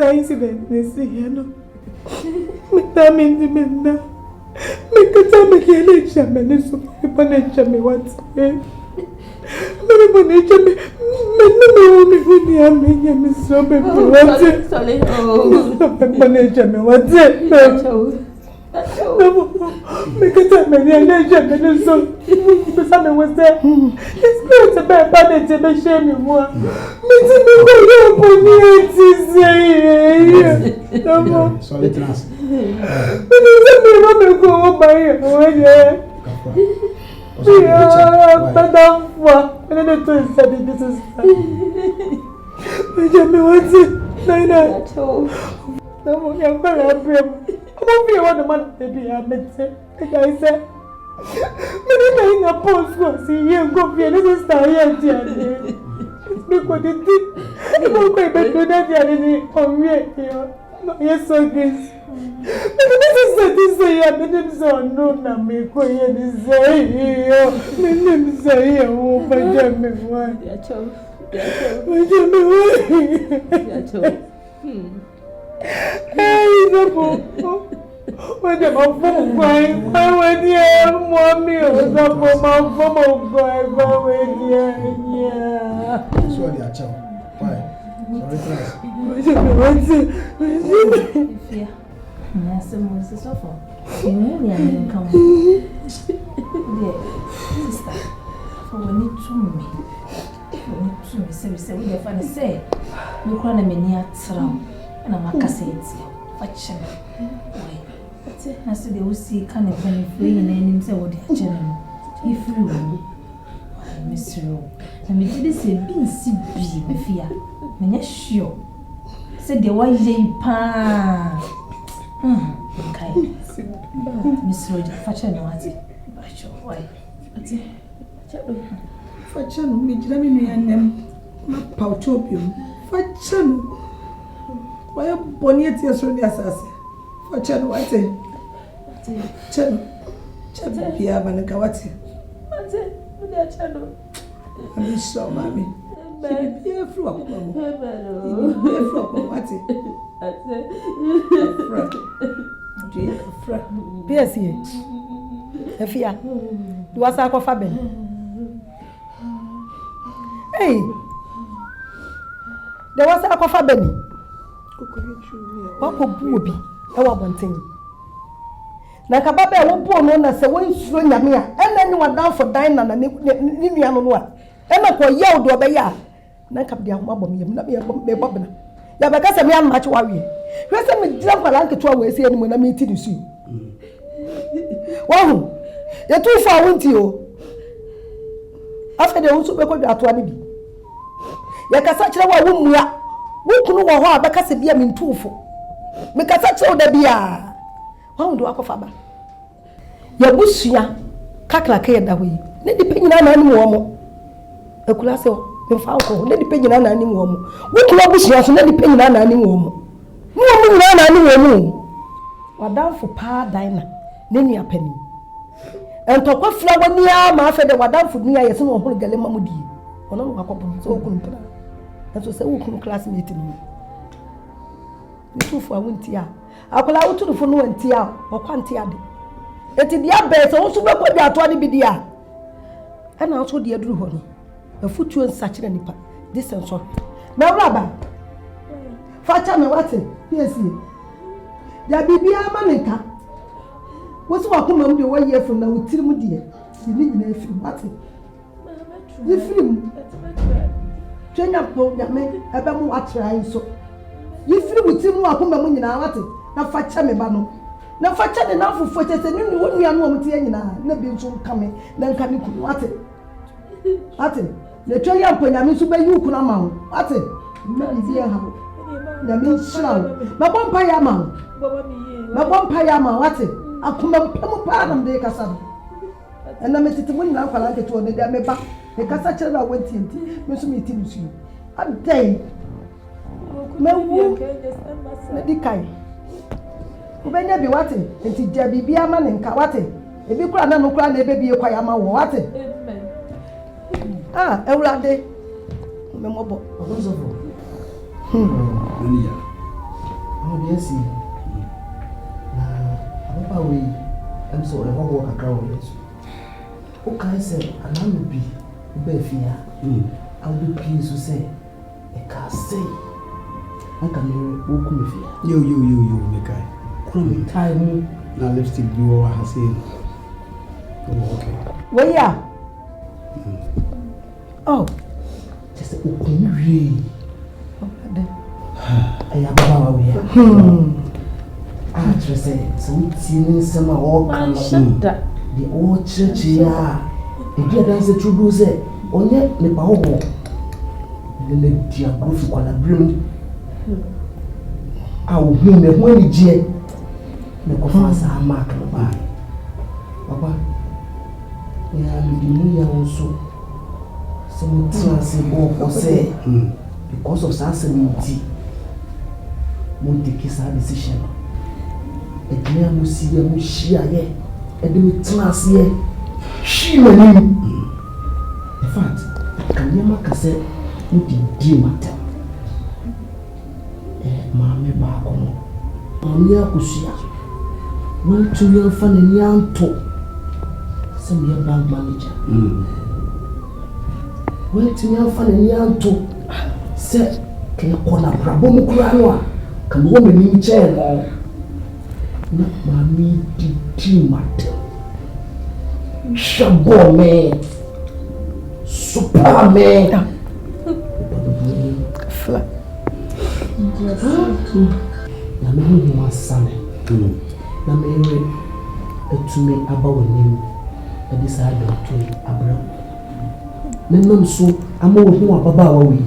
the incident, this year. Metamina. Make a time again, examine so me once. Make a time and so something was there. It's not a bad bad to be shaming one. Sorry, trans. Go by Madame, what? And then it said this is. What's it? Nina. No, I'm very happy. I won't be one of my baby. I met it. I said, when I post was here, go be a little star here. It's because it did. It won't be better than the other on me. Yes, so this. This is this way. I didn't so no, I'm going to say, my name is Zaya. Oh, my German one. My German one. Hey, the book. When the phone crying, I went here, mommy, or the phone crying, yeah. Sorry, I tell. Why? I said they will see kind of funny free and then say what they are general. If you why, Miss Rowe, I mean, this is being CB, my fear. I'm sure. Said the white lady pa. Okay. Miss Rowe, fashion, what's it? Why? What's it? Fashion, me, me, and them. Pautopium. Fashion. Why are Bonnet years from the assassin? Fashion, what's it? Channel, Pia Manakawati. What's it? With that channel. I'm so, mammy. Be a flock. Be a flock. What's it? PSC. Efia. Do I say Faben? Hey. There was a Faben. Papa Booby. I want one thing. Na kababe wo bo no na se won suro nyame a ena ni wadan for dan na ni nua no a ena ko ye odo be ya na kabde ahoma bom yem na me bobna ya be ka se me an machi wa wie hwese me dira kwala nketo a we se ni mo na me ti ni su wahu ye tu fa wonti o after de won so be ko ato ani bi ya kasa kire wa wo mua wo kunu wo ho a be ka se bia me ntufo me kasa kire o da bia wahu do akofa ba ya busua kakla ka ya dawo yi ne di penyina na anim wo mo akula se me fa ko ne di penyina na anim wo mo wo kula busua so ne di penyina na anim wo mo mo nyina na anim wo mo wadanfo pa dan na ne nua pani entokwa fla woni a ma afa de wadanfo nua yese no ho gale mamudi ono no akọbọ so okunu mpra enso se okunu classmate ni tufu awunti a akola uturu no anti a okwanti ade eti dia be so so be ko bi ato ani bi dia ana so dia duru ho no afutuo nsakire nipa disenso na braba facha na wate yes ya bibia maneka wosi wakoma mu de wo ye fun na utiri mu de ni nyina efiri wate ni film twenya po ya me ebe mu atrai so yi firi utiri mu wakoma mu nyina wate na facha me ba no na facha de na fufu tete ni wonu ya no mu tie nyina na bi nso kame na nka ni ku wate na twenya po nyame so ba yi ku na ma ho wate me bi ya ha na me shira ma bompa ya ma ma bompa ya ma wate akuma mpamu pa na mde kasa na me tete wonu na kwala nke to ne da me ba e kasa kire na wanti enti me so me ti musu adai me wu me dikai ubenya bi wate enti ja bibia ma ne nka wate ebi kura na no kura na ebe bi kwa ya ma wo wate ewurade me mobo Mania. Oh, yes. Papa, we am so I walk a crowd. Okay, say, and I will be Befia. I'll be pleased to say, I can't say. I can hear walk with you. You, Mikai. Come time. Now, lipstick, you are saying. Oh, okay. Where ya? Oh, just open really. I have a way. I just say, some teen, some all come the old church here. And yet, that's the true say, on yet, the power. The dear growth on a brim. I will bring the money, Jay. The coffers are marked by Papa. Yeah, we also. Some say, because of sensibility. Won't take his decision. A clear Musia Mushia, and the class here. She may in fact, Kanyama said, who did matter? Mammy Barcon. Mamma Kusia. Well, to your funny young talk. Some young bank manager. Well, to your funny young talk. Said, can you call a problem? Come home in chair. Not mammy did matter. Shabo me. Super me. flat. Na me hu asane. Na me re etumi aba wonim. E di sa do to abra. Me nam so ama wo hu ababa wa wi.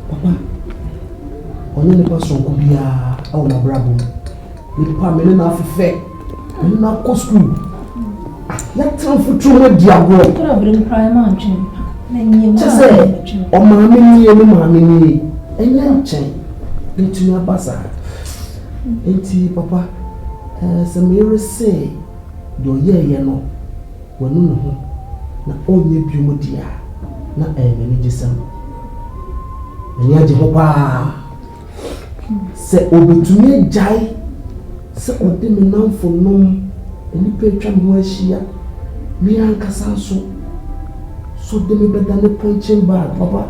Papa. Onye ne pa sonko bia awu na brabo. Me pa me na afefe. Me na ko school. Ya transfer mo diago. Problem prime antwen. Na nyem. Chese o ma me ni e ma me ni. Enya nchen. Etumi abasa. Enti papa se me say do ye no wonu no ho na onye biumo dia na me gisam. Eni age ho pa. Se obetumi jai se ode me namfo nom eni petwa me ho ahia me ankasa so de me beda ne punching bag papa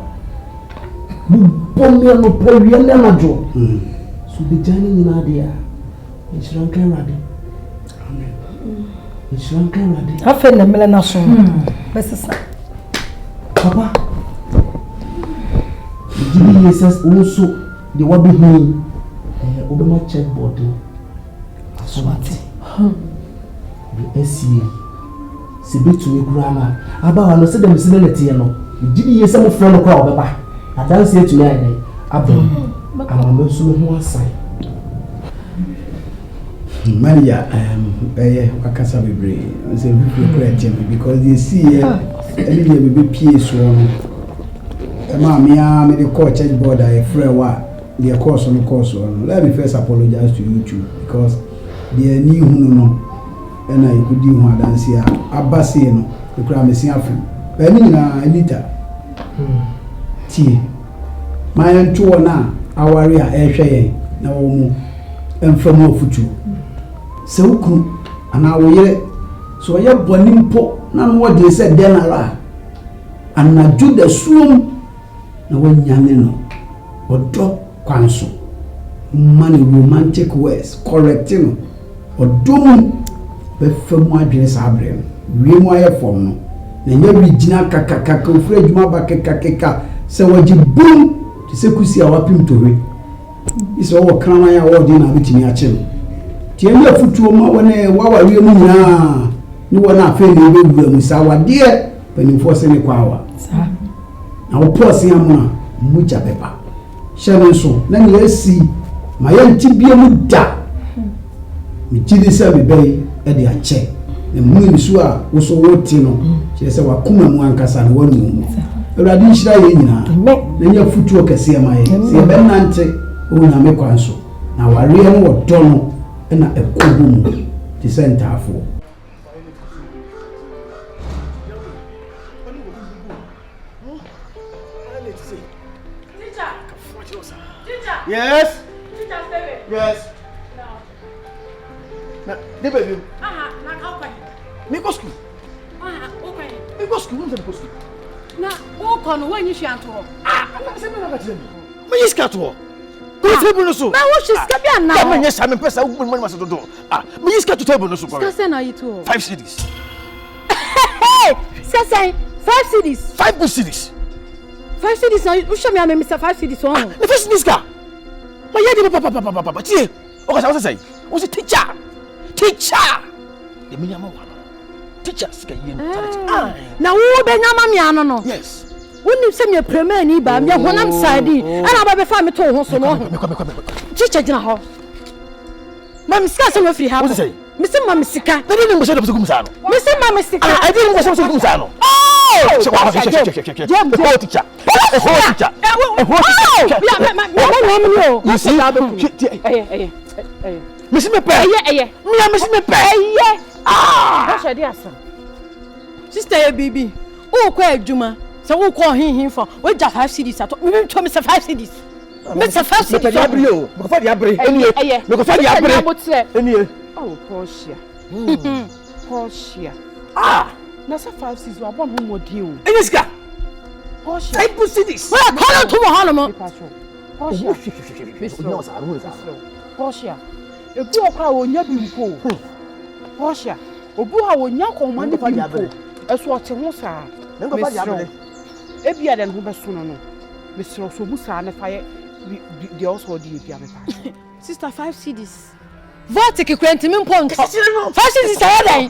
bu pomia no pewie na majo so the journey nyina dia insuranka rade amen insuranka rade afa na mele na so besesa papa the Jesus also the wabi hu obema checkboard aswati the SCA sebetu me grama aba no se dem se na tie no gidi yesa mo frɛ no kra obeba adanse etu ya dai abom amama so me ho asai Maria wakasa bebre say we create because they see any dey be pie so no ma me the call checkboard I frɛ wa the course no let me first apologize to you too because the ni hunu no and I could do one dance here abase no the crime is afi bani na elita ti my nto na aware a ehwe na wo mu emfam ofutu se ukru ana wo yere so ye boni mpo na no de se denara ana juda suom na wo nyane no odo kwanso mani romantic words correcting odom be famu adwene sabre wi mu aye fom no na nya rigina kakakaka ofura adwuma ba kakakaka se waji bum ti se kusi a wapim towe iso wo krama ya wo de na bitini a chem ti enya futuo ma wona wawa wi mu nyina ni wona afa ni be wura mu sa wade panimfo se ne kwawa sa na wo pose amuna mu ja pepa shebe so na ni esi ma ye ntibie mu da mi jidi se be be e de ache na mu ni so a wo so wo ti no che se wakuma mu ankasa na wonu mu Ewurade nhyira ye nyina na nya futuo kese ma ye se be nante o na me kwanso na ware no wodo no na ekobu mu ti sentafo Yes. Teacher, baby. Yes. Na, de baby. Aha, na ka kwa. Me go school. Aha, okay. Me go school, me go school. Na wo ko no wanyi hwe anto ho. Na se me na ka tell me. Me yi ska to. Go table no so. Na wo hwe ska bia na. Ka me nyesa me pesa wo mo ma so do. Me yi ska to table no so ko. Ska se na yi to. 5 cedis. Hey, say 5 cedis. 5 good cedis. 5 cedis na wo hwe me am Mr. 5 cedis on. Me first cedis ka. Ma ye de papa. Tie. O ka say wo say teacher. The menya ma wa. Teacher ska ye no. Na wo be nya ma me ano no. Yes. Woni se me premier ni ba me honam side ana ba be fa me to ho so no. Me Teacher gina ho. Ma me sika se me free ha. What say? Me se ma me sika. Na dey mo say do so kumsa no. Me se ma me sika. I dey mo say do kumsa no. Oh! Check. Jam. Teacher. You see? Miss me pay. Me miss me pay. What's your dear son? Sister baby. Oh, quite Juma. So who call him for? We just 5 cedis at all. We told Mr. 5 cedis. Mr. 5 cedis. Oh, Portia. That's a 5 cedis. I want home with you. Eniska. Portia. I put cedis. Well, call on to Mohanamo. Portia. A book I will never be poor. Portia. A book I will not command the father. As what a mosa. Ebia den ho beso no Mr. Sobusa na fire the also the piano. Sister 5 cedis. Vortic kwenti me mpon. 5 cedis say den.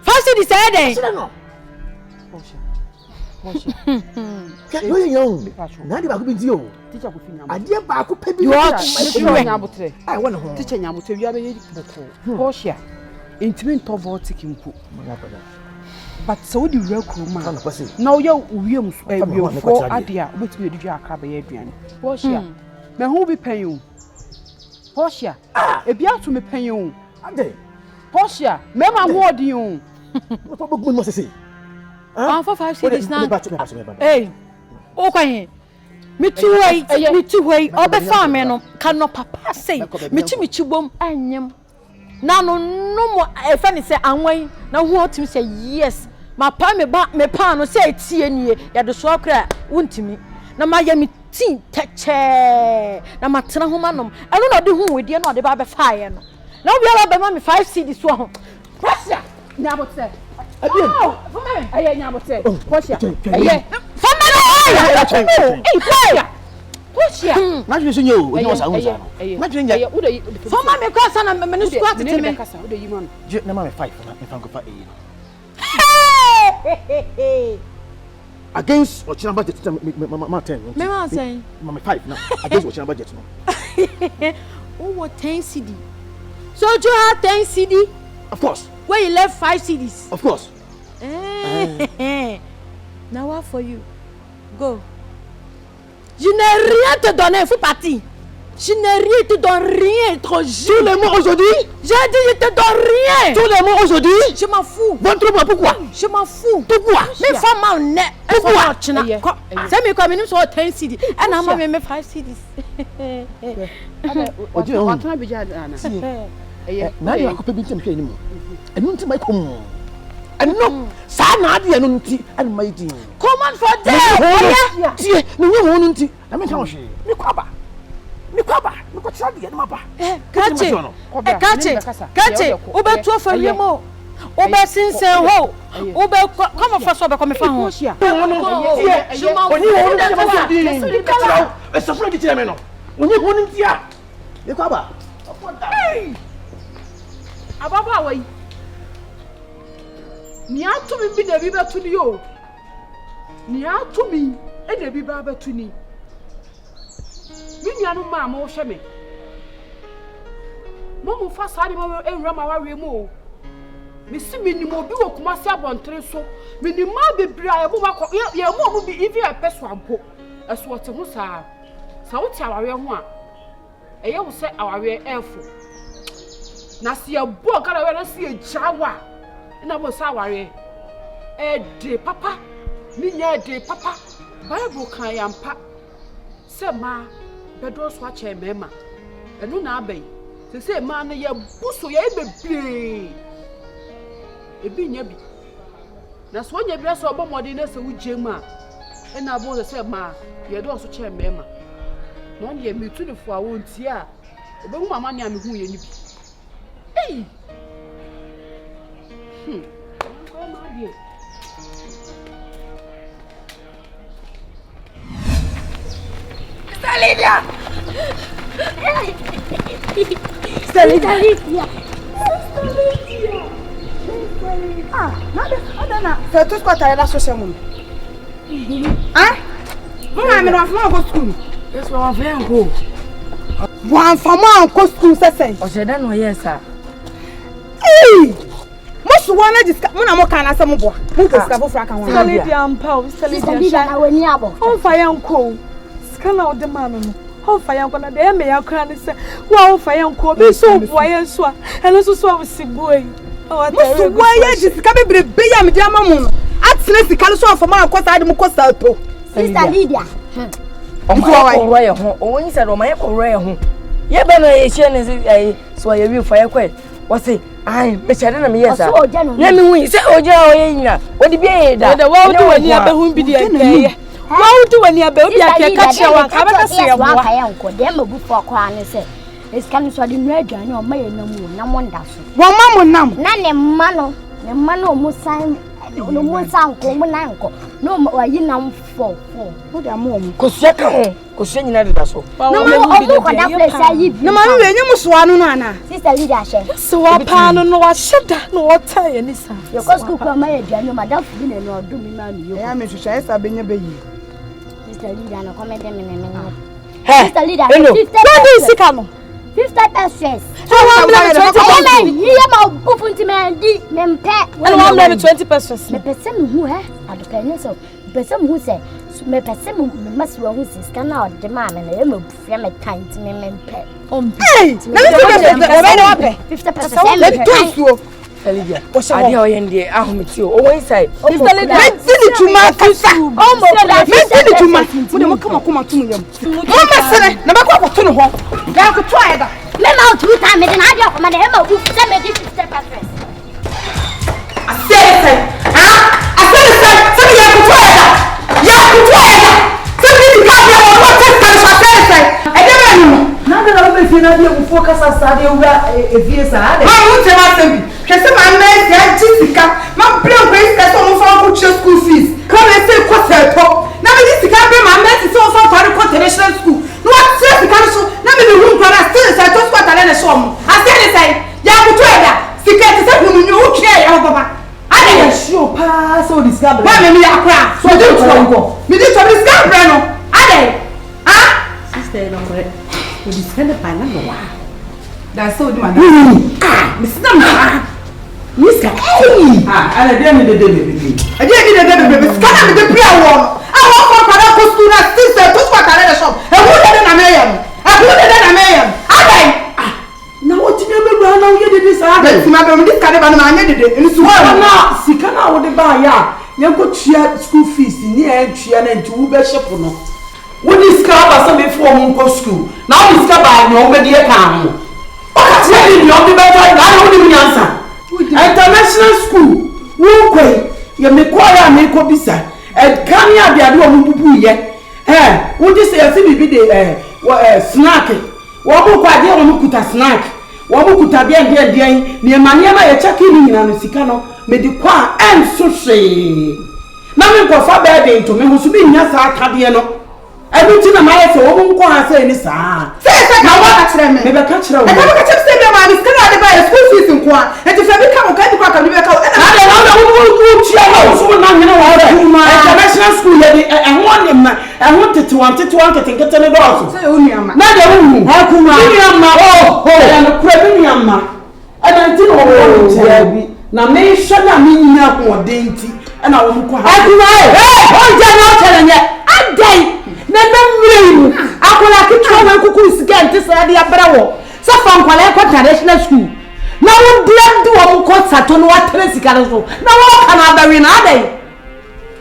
5 cedis say den. Portia. You young. Na di ba ko binti o. Teacher ko finya. Ade ba ko pe bi. You are nyabotre. I want ho. Teacher nyabotre wi abe yedi boko. Portia. Intimi to vortic mpo. But so the real crew man. Now you wiem for adia obetumi edidwa akaba ye aduane. Portia. Me ho bi pen you. Portia. Ebi ato me pen you. Ade. Portia. Me ma ho odi you. Papa gbon mo sese. Ah for 5 cedis na. Hey. O kwan. Me two way. Obe fa me no. Kan no papa say. Me chi bom anyem. Na no mo e fa ni say anwan na ho otim say yes. Ma pa me pa no say tie nie ya de so akra wontimi na ma ya me tin teche na ma tena ho manom eno na de hu wedi na de ba be faaye no na obi ala be ma me 5 cedis so ho Portia nyabote for me aye nyabote Portia aye for me no Portia na jwe so nyo o nyo sa hu sa no na jwe nya for me kwa sa na me no squat te me kasa wo de yi man na ma me 5 na me fa ko fa against Ochina budget ma 10. Me ma say. Mama 5 now. Against Ochina budget no. Oh, 10 cedi. So you have 10 cedi? Of course. Where you left 5 cedis? Of course. Now what for you? Go. Je n'ai rien te donner, faut partir. Je n'ai rien te donne rien, trop juste. Tous les mots aujourd'hui? J'ai dit je te donne rien. Tous les mots aujourd'hui? Je m'en fous. Votre moi pourquoi? Je m'en fous. Pourquoi? Mes femmes en net. Pourquoi? C'est me comme nous sommes 10 cedis. Et non, mais mes 5 cedis. Oji on. Na dia ko pe bi ntem hwe ni mu. Enu nti mai kom. Enu sa na ade enu nti an mai din. Come on for there. Tie, me nyi ho nti. Na me ka wo hwe. Me kwaba. Me ko tsa de na ba. Kache. Obe tu afa yemo. Obe sinsen ho. Obe come for so be come fa ho. Oni ho nti ma so din. E so fro di tire me no. Oni ho nti a. Me kwaba. Hey! Ababa awai. Ni atumi bi na bi betuni o. Ni atumi e na bi ba betuni. Ni anu ma ma wo hwe me. Mo mu fa sa ni mo enwura ma wa we mu o. Me si me ni mo bi wo kuma se abontere so. Me ni ma bebra ya bo ba ya mo bi ivi a peso ampo. Eso wote ho sa. Sa wote aware ho a. Eye wo se aware efo. Na se ya bo kala we na se ya jawa. Na bo sa aware. De papa. Mi nya de papa. Bible kan ya mpa. Se ma bedo so a che mema. Enu na abai. say man ye buso ye bebre ebi nya bi na so nya bi so obomode na se wugye ma e na bo se ma ye do so che mema no ye mitu ne fo awo ntia obehu mama ne amehu ye ni bi ei ko ma die Salidia ah nada se tu escuta ela so chamo ah mama me no afama go school yes mama vem go wan fama go school sese o se da no yes ah eh mosu wana diska mo na mo kana se mo boa mo diska fo fraka wan Salidia ampa Salidia na wani abo on fa yanko skana o de manu no how fire gonna dey me yakra ni say wo fire nko be so boye so a eno so so siboy o tell me why you sika bebrebe ya me dia mamu no atene sika so afọ ma akosa ade mo kosa to Sister Lydia o ma ko roye ho o won say o ma ko roye ho ye be no ye hie ni so ye wi fire kwa wo say ai me chere na me yesa na me hu say oja o ye nyina wo di bi e da wo do wani abehu bi di e Why do when you baby I catch you one can see one uncle dem before kwan say it's coming so the red and your may no more na wonder so one mama nam na ne mano mo sign no mo san ko mo na nko no wayi nam for who the mom ko seka ho ko se nyina de da so no mo ko da place ayi bi no ma we nyem so anu no ana Sister Lydia she so wa pa no no wa sheda no wa tie ni sa yo ko school ko ma ye duanu madam fu bi na no do mi ma mi yo ya me hwehwa esa benya beyi Sister Lydia no comment me Sister Lydia 50 pesos. So I'm going to 20 pesos. You have a buffon to me, and I'm going to 20 pesos. Me person who I don't care so. Person who say me person must who is can out the man and I'm a frame a kind to me pet. Hey, let me 50 pesos. Let me Lydia, what's I hear in the ahmed you always say Sister Lydia to my almost to my come to me never go to no I could try that let me out 2 times and I don't come and who send me this step at first I said so you could try that somebody to come here or what I never knew now that I'm making a focus on Sadia if you say I won't tell me Kese ma me ya jisika ma blame place person mo fa ko school fees come and say ko se to na me jisika be ma me so fa pare ko international school no what say sika so na me hu kwara still say to school tale na show mo ase ni say ya ko to eda sika ti say mu nyu o kire ya baba ade ya show pa so discover na me ya kra so do to go me di to discover no ade sister no correct we discover pa na no wa that's so di man Miss Nam Miska ala dem de baby skana me de pia wo I want for para ko school na sister to school tale the shop e who de na meyam adai na what you be gba na wo de sa adai si ma be me skana ba na anya de nsu wa na sikana wo de ba ya ye ko tua school fees ni e tua na nti wo be ship no wo di ska ba so be for mo ko school na wo ska ba no be de ka mo o ka ti ni o be better na wo di nyansa international school wo kwai ye me kwara me ko bisa e kan ya de ade o bubu ye wo di se yasi bibi de snack wo mo kwa de o mo kuta snack wo mo kuta de ni e mane ma ye chaki ni nyina no sika no me di kwa en so hwe na me ko fa be de to me ho so bi nya sa aka de no Everything na my say wo nko ha say ni saa say na wa ka kire me be ka kire wo e ka kire say be ma bi skana de ba school fees nko a e ti fa bi ka mo ka bi kwa ka bi be ka wo na wo chia ho so na nyina wo re international school ye di e ho ne ma e ho tete wan kete ne do so say o nuama na de hu ha kuma nuama ya no kura bi nuama e na nti no wo chia bi na me hwe na me nyina ko denti e na wo nko ha kuma o ja na o tere nye adai na namremu akola kitwa we kuku sika nti sa de abrawo so fa nkwala ko traditional school na wo blend wo ko sato no watere sika so na wo kana abawe na adai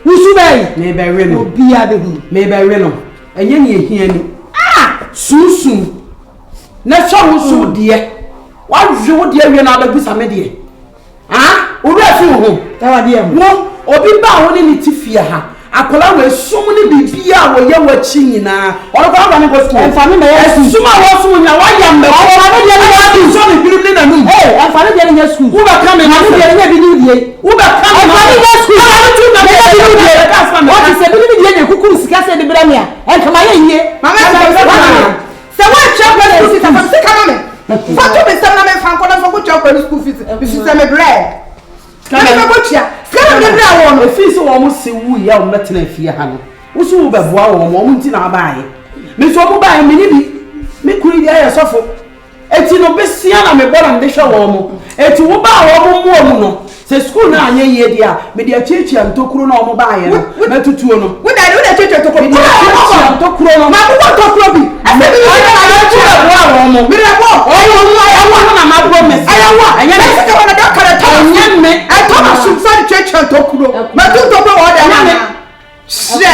wusu bai me bawe no obi abehu me bawe no enye ne ehia ni susu na so wusu de Why you dear we na be samede? Ah, obi afi ho. Tawa dear mo. Wo obi ba wo ni tifia ha. Akola we sum ni bibia wo ye wachi nyina. Oro ko ba ni go school. Enfa mi me ye sum a wo sum nya wa ya me. Enfa mi dear ni so ni biru ni na num. Eh, enfa mi dear ni school. Wo ba ka me na dear ni bi ni die. Wo ba ka me. Enfa mi dear school. Wo tu na bi ni die. What is bi ni die kukuru sika se de bra me a. Enka ma ye yie. Mama se wa chapa na sika fa sika na me. Fa to me se na me fa ko na so ko chapa school fees. Bi se me bread. Kama ko chia. Kama de bra wo no. Efi so wo mo se wu ya wo metena afie ha no. Wo so wo ba boa wo mo nti na abaaye. Me so mo baaye me ni bi. Me kuri dia ya sofo. Eti no besia na me bola nde hwe wo mo. Eti wo ba wo mo mu no. Se school na anye ye dia, me dia chiachia ntokuro na wo baaye no. Metutuo no. Wo da chiachia ntokuro. Me dia chiachia ntokuro no. Ma wo ntokuro bi. Ase bi ni na chiachia boa wo mo. Me da bo. Oyo mu ayawa na ma promise. Ayawa. Anya me se ka wana da kare ta. Anya me. I told her she said chiachia ntokuro. Ma tu ntokuro wo da na. Shre.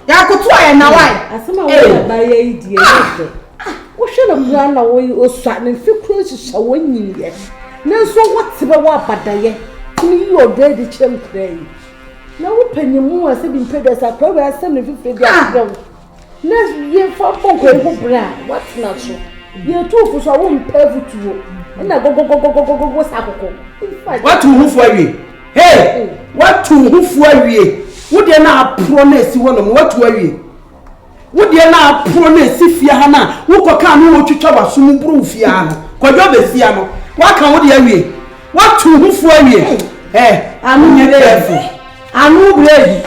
Ya kutu aye na wai. Asema wo ba ye idie ye. Wo hwe na bra na wo osua na fikuro hihya wo nyiye. Na so what be wo abadaye. Kuni yo de de chem krai. Na wo panyimu ase bi mpeda sa kwa ba asem na fifre bi akra. Na ye fa bonko e ho bra. What na so? Ye tu fu so wo mpevutuo. Na go sa kokko. What to who for you? Hey, what to who for you? Wo de na apro na esi ho no what to awie? Wo de na apro na esi fia ha na wo koka no wo twitwa wasum buru fia no. Kwadwo besia no. Wa kan wo de awie? What to who for you? Anu nye careful. Anu brave.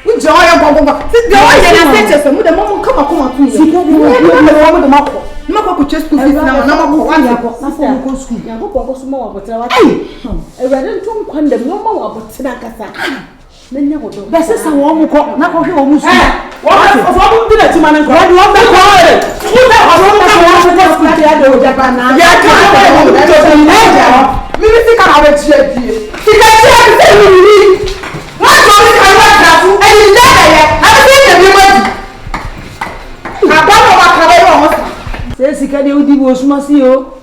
Ujo ya gogo. Si de wa ya na sete so mu de mo kama kuma tu ye. Sika de wo mo de mako. Ni mako ku che school fees na mako wa ya ko. Na fo ko school. Ya ko ko so mo wa botira wa. Ewade ntom kwanda mi mo wa botira kasa. Na nya go do. Be se sa wo mu ko na ko hwe wo mu su. Wo mo bi na ti manen ko. Wo be ko e. Wo be ho mo ka wo ko school ya de o jaba na. Ya ka wo mo to so ni ja. Mi bi sika na we tie die. Sika tie bi se mi ni. Wa to mi ka wa da fu. E ni da ya. A bi se bi mo di. Aba no wa ka we wo mo. Se sika de odi bo suma si o.